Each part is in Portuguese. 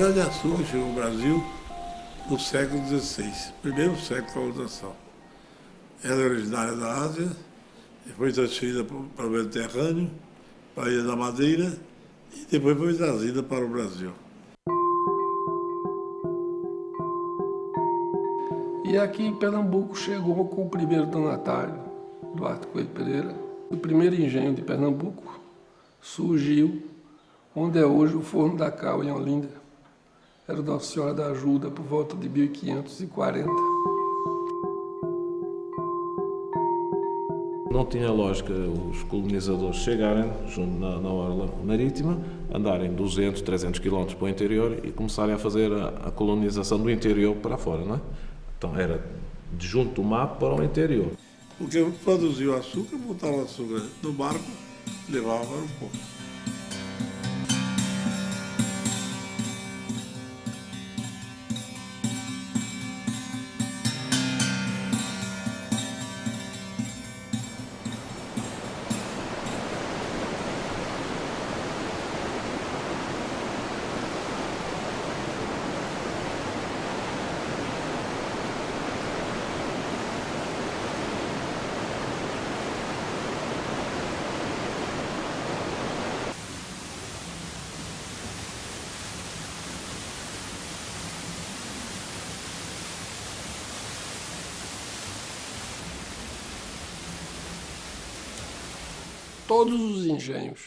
cana-de-açúcar chegou ao Brasil no século XVI, primeiro século da colonização. Ela é originária da Ásia, foi transferida para o Mediterrâneo, para a Ilha da Madeira e depois foi trazida para o Brasil. E aqui em Pernambuco chegou com o primeiro donatário, Duarte Coelho Pereira. O primeiro engenho de Pernambuco surgiu onde é hoje o Forno da Cal, em Olinda. Era Nossa Senhora da Ajuda, por volta de 1540. Não tinha lógica os colonizadores chegarem na orla marítima, andarem 200, 300 quilómetros para o interior e começarem a fazer a colonização do interior para fora, não é? Então era de junto do mar para o interior. Porque produziu açúcar, botava açúcar no barco e levava para o porto. Todos os engenhos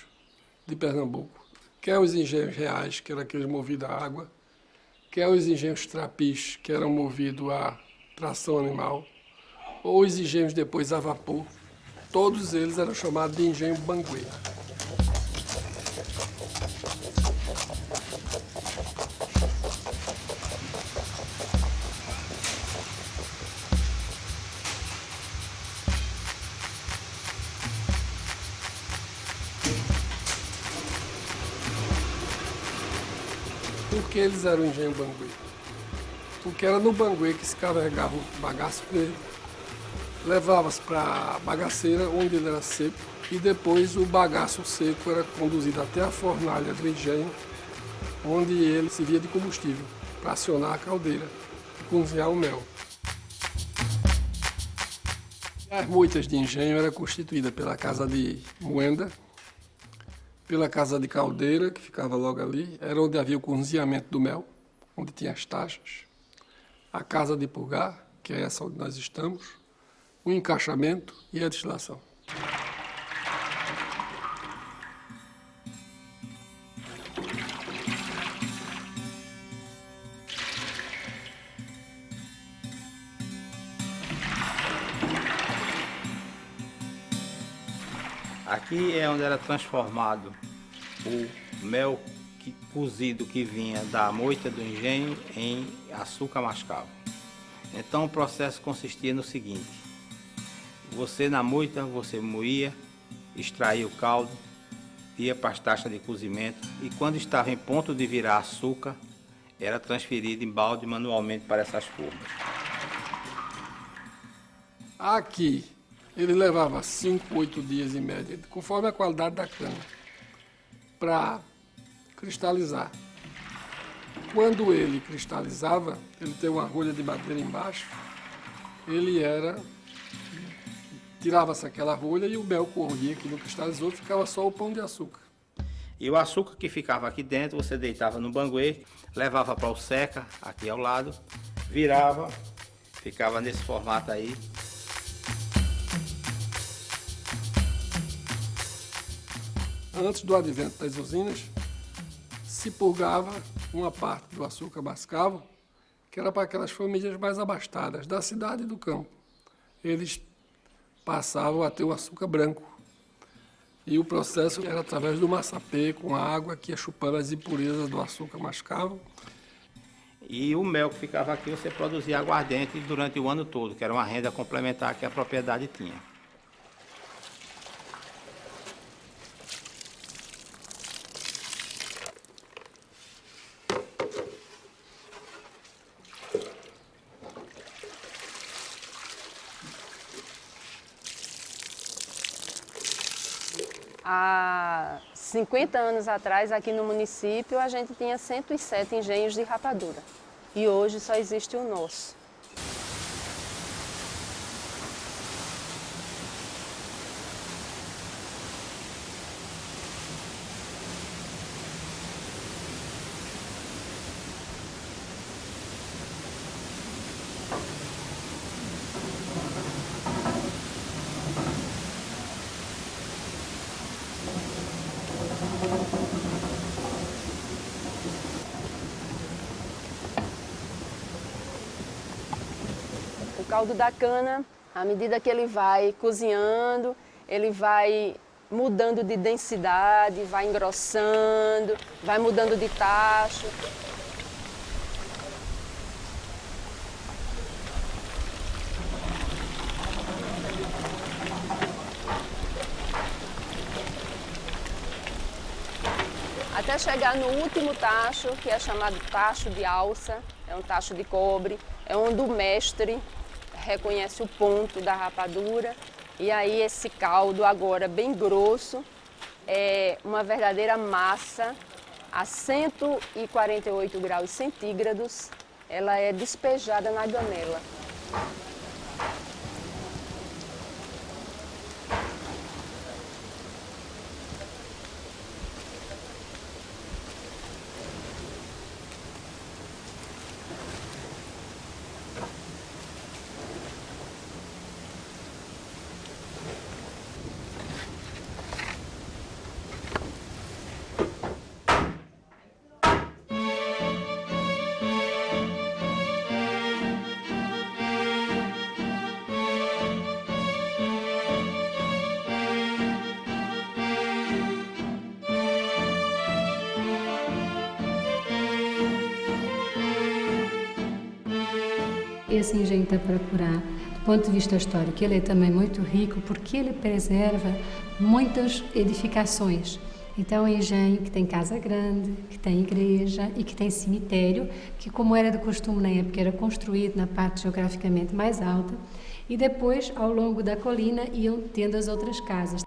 de Pernambuco, quer os engenhos reais, que eram aqueles movidos a água, quer os engenhos trapis, que eram movidos a tração animal, ou os engenhos depois a vapor, todos eles eram chamados de engenho banguê. Por que eles eram engenho banguê? Porque era no banguê que se carregava o bagaço dele, levava-se para a bagaceira, onde ele era seco, e depois o bagaço seco era conduzido até a fornalha do engenho, onde ele servia de combustível para acionar a caldeira e cozinhar o mel. As moitas de engenho eram constituídas pela casa de moenda, pela casa de caldeira, que ficava logo ali, era onde havia o cozinhamento do mel, onde tinha as taxas, a casa de purgar, que é essa onde nós estamos, o encaixamento e a destilação. Aqui é onde era transformado o mel cozido que vinha da moita do engenho em açúcar mascavo. Então o processo consistia no seguinte: você na moita, você moía, extraía o caldo, ia para as taxas de cozimento e quando estava em ponto de virar açúcar, era transferido em balde manualmente para essas formas. Aqui ele levava 5, 8 dias em média, conforme a qualidade da cana, para cristalizar. Quando ele cristalizava, ele tem uma rolha de madeira embaixo, tirava-se aquela rolha e o mel corria, que não cristalizou, ficava só o pão de açúcar. E o açúcar que ficava aqui dentro, você deitava no banguê, levava para o seca, aqui ao lado, virava, ficava nesse formato aí. Antes do advento das usinas, se purgava uma parte do açúcar mascavo, que era para aquelas famílias mais abastadas da cidade e do campo. Eles passavam a ter o açúcar branco. E o processo era através do maçapê, com a água que ia chupando as impurezas do açúcar mascavo. E o mel que ficava aqui, você produzia aguardente durante o ano todo, que era uma renda complementar que a propriedade tinha. Há 50 anos atrás, aqui no município, a gente tinha 107 engenhos de rapadura. E hoje só existe o nosso. O caldo da cana, à medida que ele vai cozinhando, ele vai mudando de densidade, vai engrossando, vai mudando de tacho. Até chegar no último tacho, que é chamado tacho de alça, é um tacho de cobre, é onde o mestre reconhece o ponto da rapadura. E aí esse caldo agora bem grosso, é uma verdadeira massa a 148 graus centígrados, ela é despejada na ganela. Esse engenho Itapuracurá, do ponto de vista histórico, ele é também muito rico porque ele preserva muitas edificações. Então, é um engenho que tem casa grande, que tem igreja e que tem cemitério, que, como era de costume na época, era construído na parte geograficamente mais alta, e depois, ao longo da colina, iam tendo as outras casas.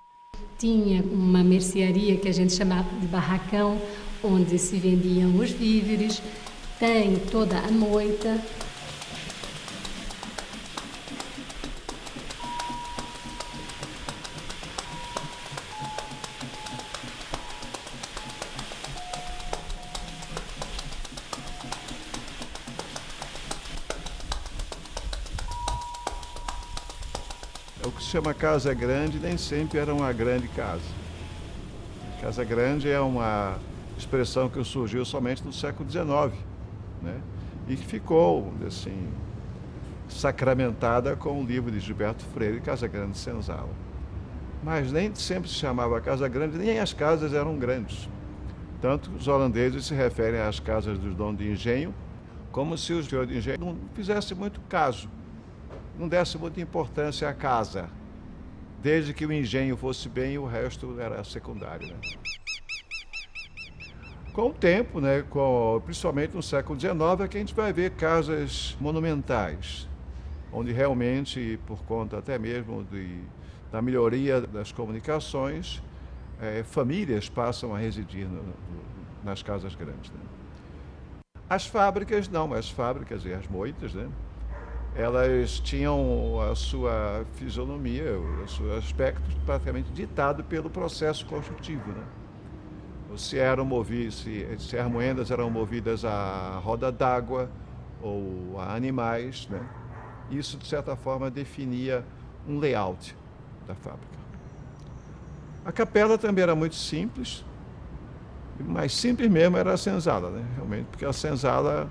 Tinha uma mercearia que a gente chamava de barracão, onde se vendiam os víveres, tem toda a moita. O que se chama casa grande nem sempre era uma grande casa. Casa grande é uma expressão que surgiu somente no século XIX, né? E que ficou, assim, sacramentada com o livro de Gilberto Freire, Casa Grande de Senzala. Mas nem sempre se chamava casa grande, nem as casas eram grandes. Tanto que os holandeses se referem às casas dos donos de engenho como se os donos de engenho não fizessem muito caso, não desse muita importância à casa. Desde que o engenho fosse bem, o resto era secundário, né? Com o tempo, né, principalmente no século XIX, é que a gente vai ver casas monumentais, onde realmente, por conta até mesmo da melhoria das comunicações, famílias passam a residir nas casas grandes, né? As fábricas não, as fábricas e as moitas, né, elas tinham a sua fisionomia, o seu aspecto praticamente ditado pelo processo construtivo, né? Se as moendas eram movidas a roda d'água ou a animais, né? Isso, de certa forma, definia um layout da fábrica. A capela também era muito simples, mas simples mesmo era a senzala, né? Realmente, porque a senzala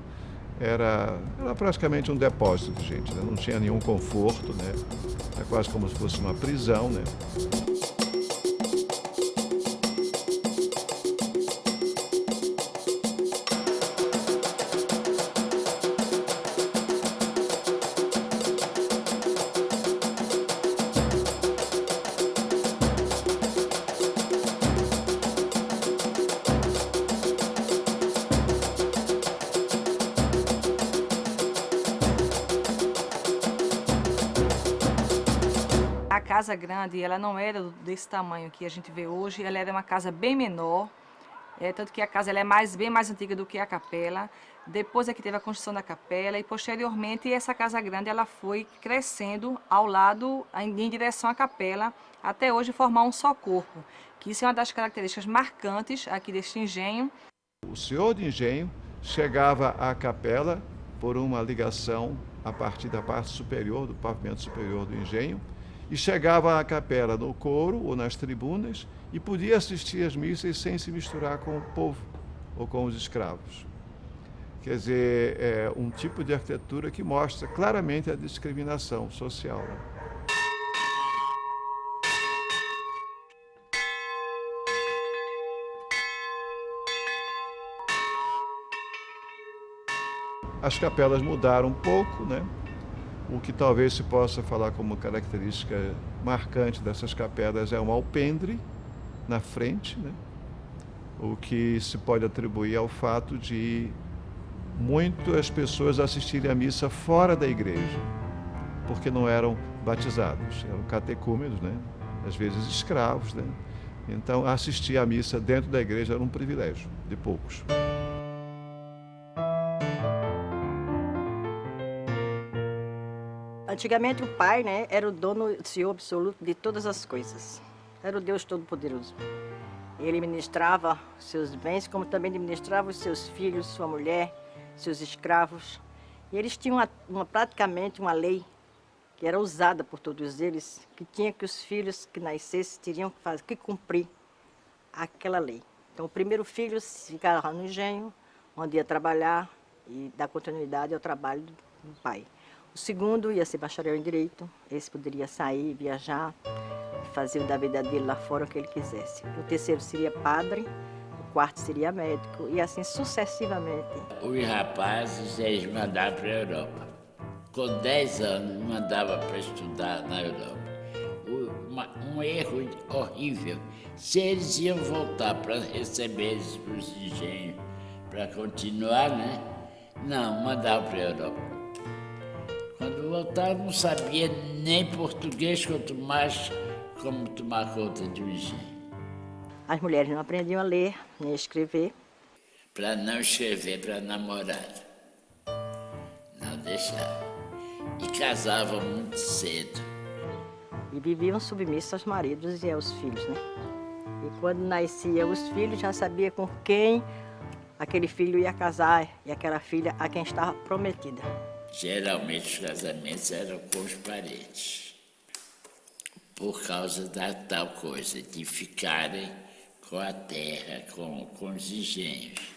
era praticamente um depósito de gente, né? Não tinha nenhum conforto, né? É quase como se fosse uma prisão, né? A casa grande, ela não era desse tamanho que a gente vê hoje, ela era uma casa bem menor, tanto que a casa ela é bem mais antiga do que a capela. Depois é que teve a construção da capela e posteriormente essa casa grande ela foi crescendo ao lado, em direção à capela, até hoje formar um só corpo, que isso é uma das características marcantes aqui deste engenho. O senhor de engenho chegava à capela por uma ligação a partir da parte superior, do pavimento superior do engenho, e chegava à capela no coro ou nas tribunas e podia assistir às missas sem se misturar com o povo ou com os escravos. Quer dizer, é um tipo de arquitetura que mostra claramente a discriminação social, né? As capelas mudaram um pouco, né? O que talvez se possa falar como característica marcante dessas capelas é um alpendre na frente, né? O que se pode atribuir ao fato de muitas pessoas assistirem à missa fora da igreja, porque não eram batizados, eram catecúmenos, né? Às vezes escravos, né? Então, assistir à missa dentro da igreja era um privilégio de poucos. Antigamente o pai, né, era o dono, o senhor absoluto de todas as coisas. Era o Deus Todo-Poderoso. Ele ministrava seus bens, como também administrava os seus filhos, sua mulher, seus escravos. E eles tinham praticamente uma lei que era usada por todos eles, que tinha que os filhos que nascessem teriam que cumprir aquela lei. Então o primeiro filho ficava no engenho, onde ia trabalhar e dar continuidade ao trabalho do pai. O segundo ia ser bacharel em Direito, esse poderia sair, viajar, fazer da vida dele lá fora o que ele quisesse. O terceiro seria padre, o quarto seria médico e assim sucessivamente. Os rapazes, eles mandavam para a Europa. Com 10 anos, mandava para estudar na Europa. Um erro horrível. Se eles iam voltar para receber os engenhos, para continuar, né? Não, mandava para a Europa. Quando voltava, não sabia nem português, quanto mais como tomar conta de um engenho. As mulheres não aprendiam a ler nem a escrever. Para não escrever para namorar. Não deixava. E casavam muito cedo. E viviam submissos aos maridos e aos filhos, né? E quando nasciam os filhos, já sabia com quem aquele filho ia casar e aquela filha a quem estava prometida. Geralmente os casamentos eram com os parentes, por causa da tal coisa de ficarem com a terra, com os engenhos.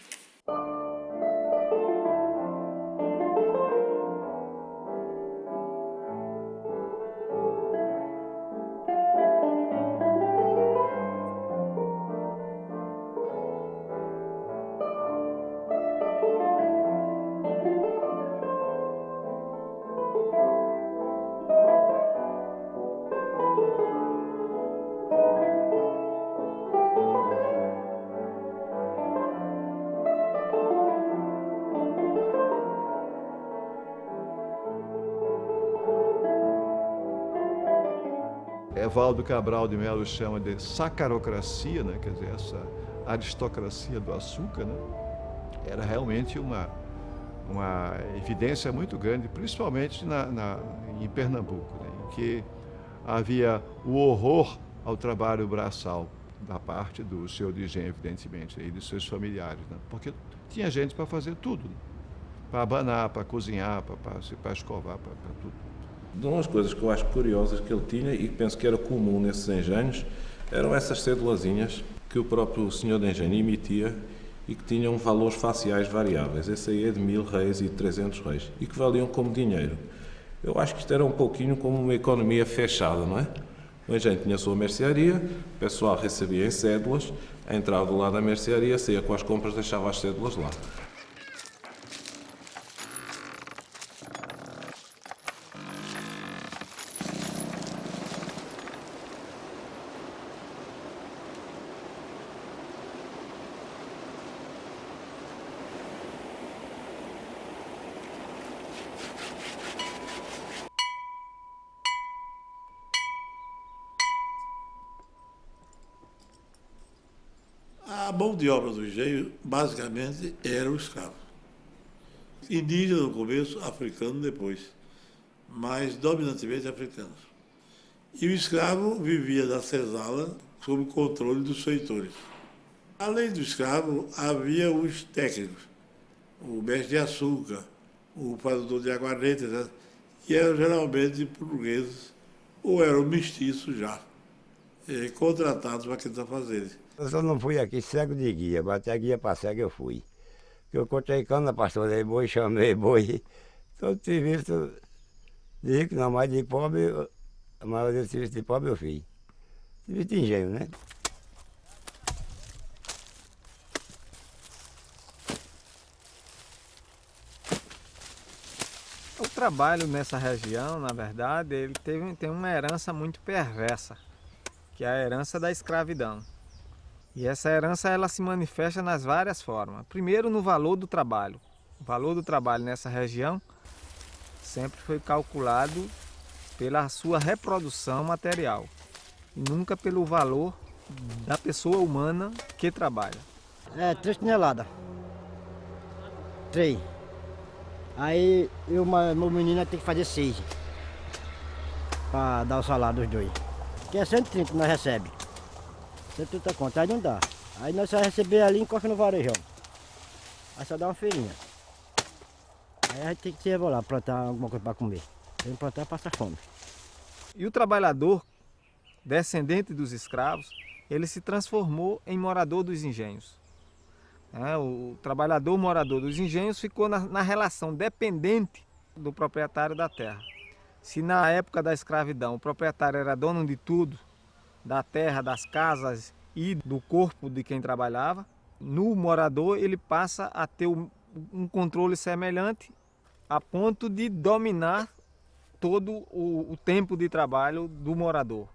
Evaldo Cabral de Melo chama de sacarocracia, né? Quer dizer, essa aristocracia do açúcar, né? Era realmente uma evidência muito grande, principalmente em Pernambuco, né? Em que havia o horror ao trabalho braçal da parte do senhor de engenho, evidentemente, e de seus familiares, né? Porque tinha gente para fazer tudo, né? Para abanar, para cozinhar, para escovar, para tudo. Uma das coisas que eu acho curiosas que ele tinha e que penso que era comum nesses engenhos eram essas cédulazinhas que o próprio senhor de engenho emitia e que tinham valores faciais variáveis. Esse aí é de 1000 réis e de 300 réis e que valiam como dinheiro. Eu acho que isto era um pouquinho como uma economia fechada, não é? O engenho tinha a sua mercearia, o pessoal recebia em cédulas, entrava do lado da mercearia, saía com as compras, deixava as cédulas lá. mão de obra do engenho, basicamente, era o escravo. Indígena no começo, africano depois, mas dominantemente africanos. E o escravo vivia na senzala sob o controle dos feitores. Além do escravo, havia os técnicos, o mestre de açúcar, o fazedor de aguardente, né? Que eram geralmente portugueses ou eram mestiços já, contratados para aqueles afazeres. Eu só não fui aqui cego de guia, bati a guia para cego eu fui. Eu cortei cana, pastorei boi, chamei boi. Todo serviço de rico, não, mas de pobre, a maioria do serviço de pobre eu fiz. Serviço de engenho, né? O trabalho nessa região, na verdade, ele tem uma herança muito perversa, que é a herança da escravidão. E essa herança ela se manifesta nas várias formas. Primeiro, no valor do trabalho. O valor do trabalho nessa região sempre foi calculado pela sua reprodução material e nunca pelo valor da pessoa humana que trabalha. 3 toneladas. 3. Aí meu menino tem que fazer 6 para dar o salário dos dois. Que é 130 que nós recebemos. 130 conto, aí não dá. Aí nós só receber ali e encosta no varejão. Aí só dá uma feirinha. Aí a gente tem que se rebolar, plantar alguma coisa para comer. Tem que plantar passa fome. E o trabalhador, descendente dos escravos, ele se transformou em morador dos engenhos. O trabalhador morador dos engenhos ficou na relação dependente do proprietário da terra. Se na época da escravidão o proprietário era dono de tudo, da terra, das casas e do corpo de quem trabalhava, no morador ele passa a ter um controle semelhante a ponto de dominar todo o tempo de trabalho do morador.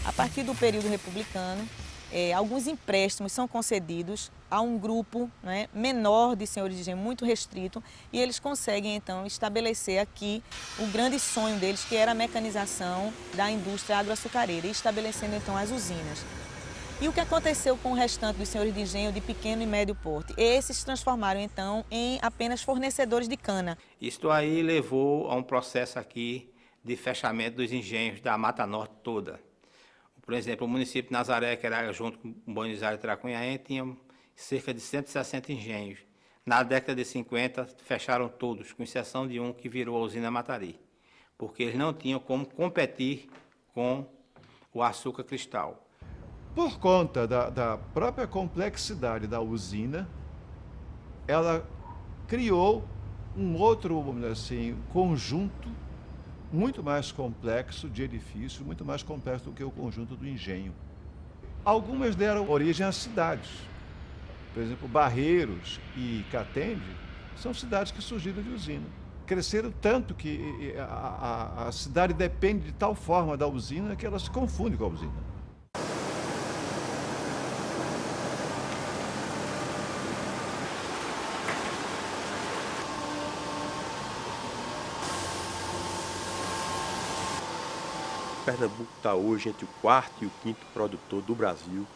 A partir do período republicano, alguns empréstimos são concedidos a um grupo, né, menor de senhores de engenho, muito restrito, e eles conseguem então estabelecer aqui o grande sonho deles, que era a mecanização da indústria agroaçucareira, e estabelecendo então as usinas. E o que aconteceu com o restante dos senhores de engenho de pequeno e médio porte? Esses se transformaram então em apenas fornecedores de cana. Isto aí levou a um processo aqui de fechamento dos engenhos da Mata Norte toda. Por exemplo, o município de Nazaré, que era junto com Buenos Aires e Tracunhaém, tinha cerca de 160 engenhos. Na década de 50, fecharam todos, com exceção de um que virou a usina Matari, porque eles não tinham como competir com o açúcar cristal. Por conta da própria complexidade da usina, ela criou um outro, vamos dizer assim, conjunto muito mais complexo de edifício, muito mais complexo do que o conjunto do engenho. Algumas deram origem a cidades. Por exemplo, Barreiros e Catende são cidades que surgiram de usina. Cresceram tanto que a cidade depende de tal forma da usina que ela se confunde com a usina. Pernambuco está hoje entre o 4º e o 5º produtor do Brasil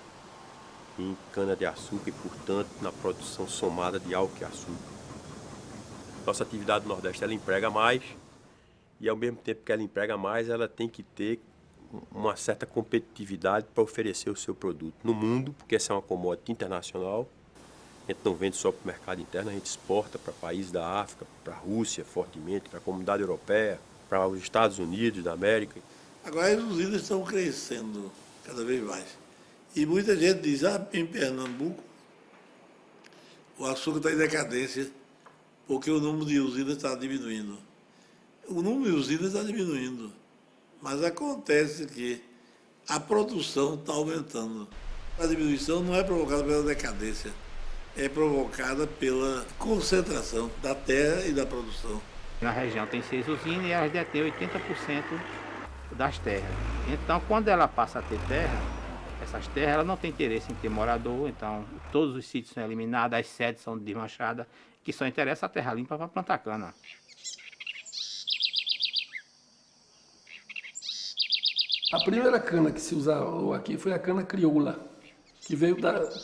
em cana-de-açúcar e, portanto, na produção somada de álcool e açúcar. Nossa atividade no Nordeste, ela emprega mais e, ao mesmo tempo que ela emprega mais, ela tem que ter uma certa competitividade para oferecer o seu produto no mundo, porque essa é uma commodity internacional. A gente não vende só para o mercado interno, a gente exporta para países da África, para a Rússia fortemente, para a comunidade europeia, para os Estados Unidos da América. Agora as usinas estão crescendo cada vez mais. E muita gente diz, em Pernambuco, o açúcar está em decadência, porque o número de usinas está diminuindo. O número de usinas está diminuindo, mas acontece que a produção está aumentando. A diminuição não é provocada pela decadência, é provocada pela concentração da terra e da produção. Na região tem 6 usinas e elas detêm 80% das terras. Então, quando ela passa a ter terra, essas terras ela não tem interesse em ter morador, então todos os sítios são eliminados, as sedes são desmanchadas que só interessa a terra limpa para plantar cana. A primeira cana que se usou aqui foi a cana crioula, que veio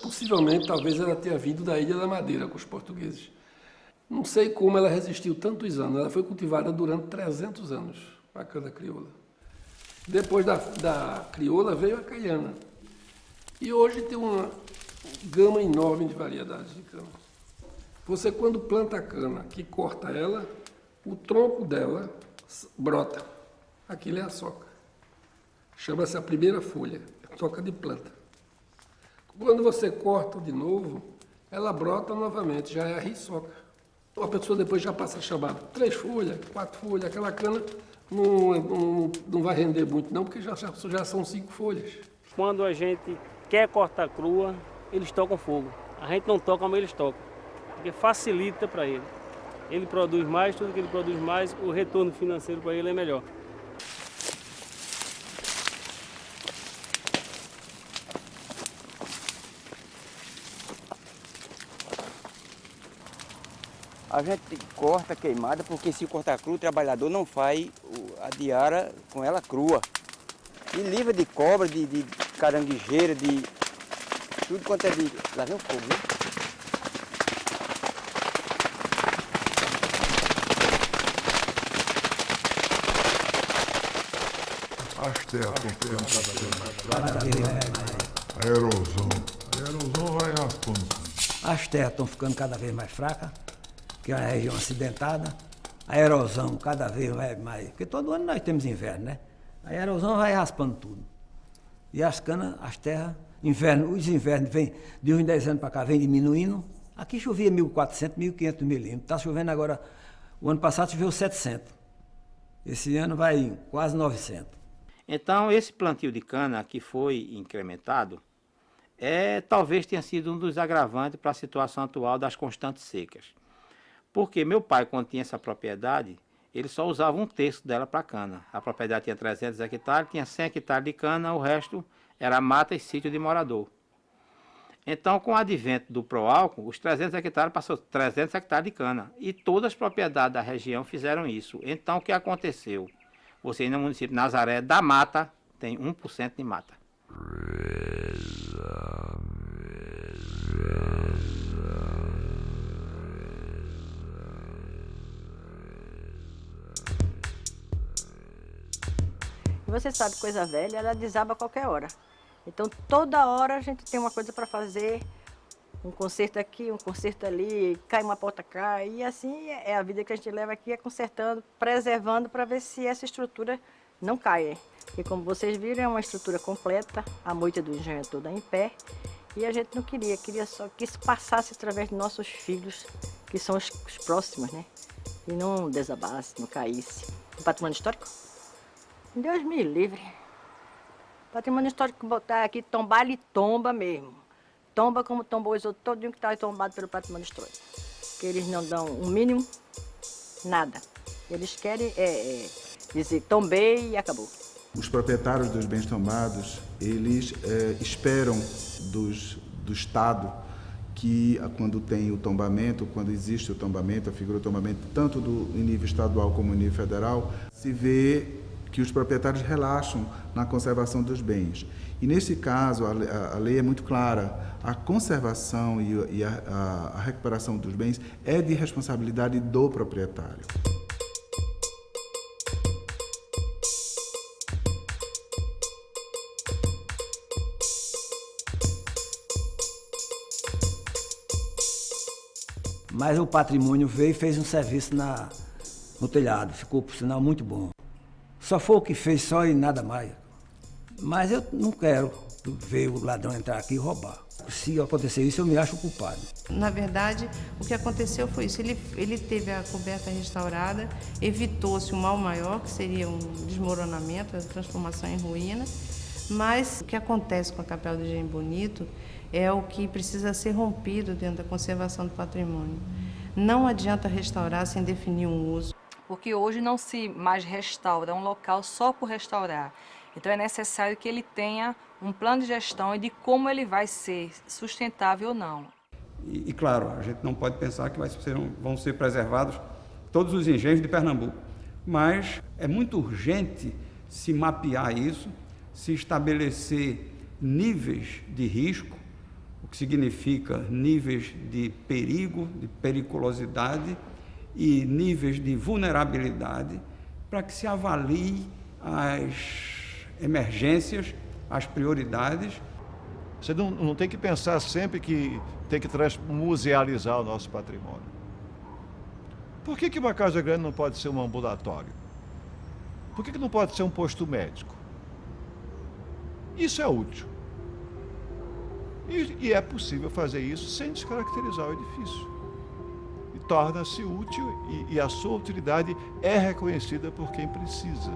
possivelmente, talvez ela tenha vindo da Ilha da Madeira com os portugueses. Não sei como ela resistiu tantos anos, ela foi cultivada durante 300 anos, a cana crioula. Depois da crioula veio a caiana. E hoje tem uma gama enorme de variedades de cana. Você, quando planta a cana, que corta ela, o tronco dela brota. Aquilo é a soca. Chama-se a primeira folha, soca de planta. Quando você corta de novo, ela brota novamente, já é a riçoca. A pessoa depois já passa a chamar 3 folhas, 4 folhas, aquela cana não vai render muito não, porque já são 5 folhas. Quando a gente quer cortar crua, eles tocam fogo. A gente não toca, mas eles tocam, porque facilita para ele. Ele produz mais, tudo que ele produz mais, o retorno financeiro para ele é melhor. A gente corta queimada, porque se cortar cru, o trabalhador não faz a diara com ela crua. E livra de cobra, de caranguejeira, de tudo quanto é de... Lá vem o fogo, né? As terras estão cada vez mais. A erosão vai raspando. As terras estão ficando cada vez mais fracas, que é uma região acidentada. A erosão cada vez vai mais... Porque todo ano nós temos inverno, né? A erosão vai raspando tudo. E as canas, as terras, os invernos vêm de uns 10 anos para cá, vem diminuindo. Aqui chovia 1.400, 1.500 milímetros. Está chovendo agora, o ano passado choveu 700. Esse ano vai quase 900. Então, esse plantio de cana que foi incrementado, talvez tenha sido um dos agravantes para a situação atual das constantes secas. Porque meu pai, quando tinha essa propriedade, ele só usava 1/3 dela para cana. A propriedade tinha 300 hectares, tinha 100 hectares de cana, o resto era mata e sítio de morador. Então, com o advento do Proálcool, os 300 hectares passou 300 hectares de cana. E todas as propriedades da região fizeram isso. Então, o que aconteceu? Você no município de Nazaré, da mata, tem 1% de mata. E você sabe, coisa velha, ela desaba a qualquer hora. Então, toda hora a gente tem uma coisa para fazer, um conserto aqui, um conserto ali, cai uma porta, cai. E assim é a vida que a gente leva aqui, é consertando, preservando para ver se essa estrutura não cai. Porque como vocês viram, é uma estrutura completa, a moita do engenho é toda em pé. E a gente não queria só que isso passasse através dos nossos filhos, que são os próximos, né? E não desabasse, não caísse. O patrimônio histórico? Deus me livre. Patrimônio histórico botar aqui, tombar, ele tomba mesmo. Tomba como tombou os outros, todinho que está tombado pelo patrimônio histórico. Que eles não dão o mínimo, nada. Eles querem dizer tombei e acabou. Os proprietários dos bens tombados, eles esperam do Estado que quando tem o tombamento, quando existe o tombamento, a figura do tombamento, tanto em nível estadual como em nível federal, se vê que os proprietários relaxam na conservação dos bens. E nesse caso, a lei é muito clara, a conservação e a recuperação dos bens é de responsabilidade do proprietário. Mas o patrimônio veio e fez um serviço no telhado, ficou, por sinal, muito bom. Só foi o que fez só e nada mais. Mas eu não quero ver o ladrão entrar aqui e roubar. Se acontecer isso, eu me acho culpado. Na verdade, o que aconteceu foi isso. Ele teve a coberta restaurada, evitou-se um mal maior, que seria um desmoronamento, a transformação em ruína. Mas o que acontece com a Capela do Engenho Bonito é o que precisa ser rompido dentro da conservação do patrimônio. Não adianta restaurar sem definir um uso. Porque hoje não se mais restaura, é um local só por restaurar. Então é necessário que ele tenha um plano de gestão e de como ele vai ser sustentável ou não. E claro, a gente não pode pensar que vão ser preservados todos os engenhos de Pernambuco, mas é muito urgente se mapear isso, se estabelecer níveis de risco, o que significa níveis de perigo, de periculosidade e níveis de vulnerabilidade, para que se avalie as emergências, as prioridades. Você não tem que pensar sempre que tem que musealizar o nosso patrimônio. Por que uma casa grande não pode ser um ambulatório? Por que não pode ser um posto médico? Isso é útil. E é possível fazer isso sem descaracterizar o edifício. E torna-se útil e a sua utilidade é reconhecida por quem precisa.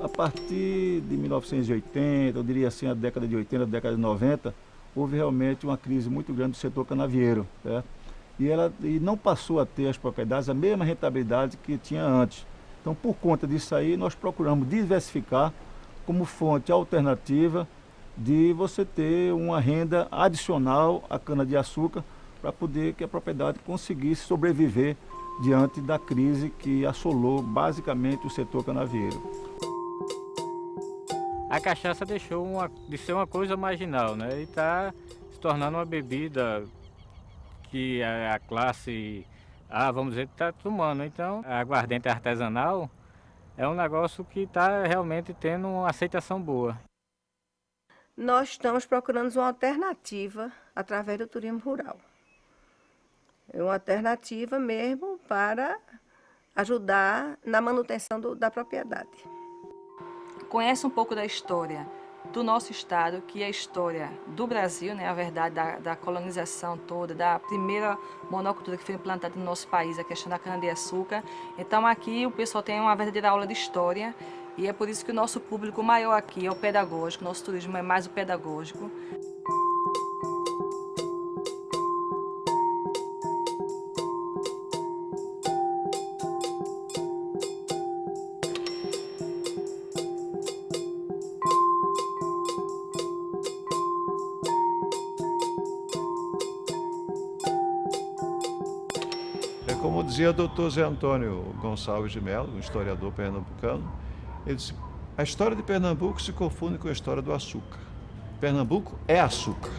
A partir de 1980, eu diria assim, a década de 80, a década de 90, houve realmente uma crise muito grande do setor canavieiro, certo? E não passou a ter as propriedades a mesma rentabilidade que tinha antes. Então, por conta disso aí, nós procuramos diversificar como fonte alternativa de você ter uma renda adicional à cana-de-açúcar para poder que a propriedade conseguisse sobreviver diante da crise que assolou basicamente o setor canavieiro. A cachaça deixou de ser uma coisa marginal, né? E está se tornando uma bebida que a classe A, vamos dizer, está tomando. Então, a aguardente artesanal é um negócio que está realmente tendo uma aceitação boa. Nós estamos procurando uma alternativa através do turismo rural. É uma alternativa mesmo para ajudar na manutenção da propriedade. Conhece um pouco da história do nosso estado, que é a história do Brasil, né? A verdade da colonização toda, da primeira monocultura que foi implantada no nosso país, a questão da cana-de-açúcar. Então aqui o pessoal tem uma verdadeira aula de história e é por isso que o nosso público maior aqui é o pedagógico, nosso turismo é mais o pedagógico. Como dizia o doutor Zé Antônio Gonçalves de Mello, um historiador pernambucano, ele disse: a história de Pernambuco se confunde com a história do açúcar. Pernambuco é açúcar.